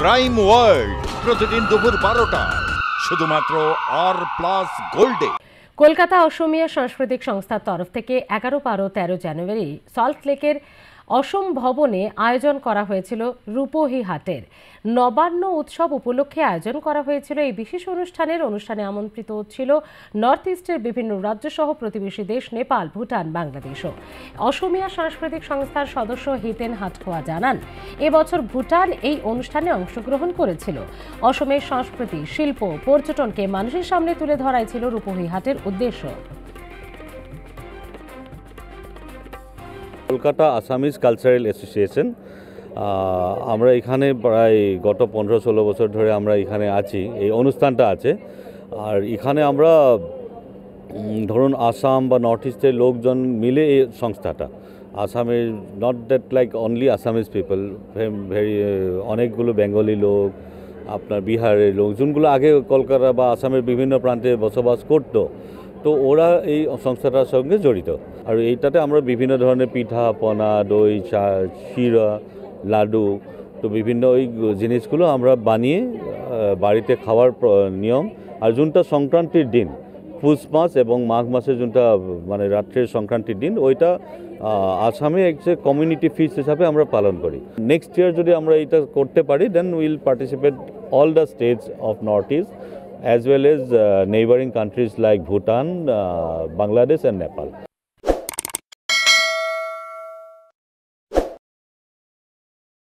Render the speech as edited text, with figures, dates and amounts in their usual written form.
Crime world প্রতিদিন দুপুর 12টায় শুধুমাত্র R+ গোল্ডে। কলকাতা অসমীয়া সাংস্কৃতিক সংস্থার তরফ থেকে 11, 12, 13 জানুয়ারি সল্টলেকের অসম ভবনে আয়োজন করা হয়েছিল রূপহী হাটের নবান্ন উৎসব উপলক্ষে আয়োজন করা হয়েছিল এই বিশেষ অনুষ্ঠানে আমন্ত্রিত ছিল নর্থ ইস্টের বিভিন্ন রাজ্য সহ প্রতিবেশী দেশ নেপাল, ভুটান, বাংলাদেশও। অসমীয়া সাংস্কৃতিক সংস্থার সদস্য হিতেন হাটখোয়া জানান, এবছর ভুটান এই অনুষ্ঠানে অংশগ্রহণ করেছিল। অসমের সংস্কৃতি, শিল্প, পর্যটনকে মানুষের সামনে তুলে ধরাই ছিল রূপহী হাটের উদ্দেশ্য। কলকাতা আসামিজ কালচারাল অ্যাসোসিয়েশন, আমরা এখানে প্রায় গত 15-16 বছর ধরে আমরা এখানে আছি, এই অনুষ্ঠানটা আছে। আর এখানে আমরা ধরুন আসাম বা নর্থ ইস্টের লোকজন মিলে এই সংস্থাটা, আসামের not that like only Assamese people, very অনেকগুলো বেঙ্গলি লোক, আপনার বিহারের লোকজনগুলো আগে কলকাতা বা আসামের বিভিন্ন প্রান্তে বসবাস করতো, তো ওরা এই সংস্থাটার সঙ্গে জড়িত। আর এইটাতে আমরা বিভিন্ন ধরনের পিঠা পনা, দই, চা, শিরা, লাডু, তো বিভিন্ন ওই জিনিসগুলো আমরা বানিয়ে বাড়িতে খাওয়ার নিয়ম। আর যোনটা সংক্রান্তির দিন, পুষ মাস এবং মাঘ মাসের যোনটা মানে রাত্রের সংক্রান্তির দিন, ওইটা আসামে একটা কমিউনিটি ফিস্ট হিসাবে আমরা পালন করি। নেক্সট ইয়ার যদি আমরা এটা করতে পারি, then will participate all the states of Northeast as well as neighboring countries like Bhutan, Bangladesh and Nepal.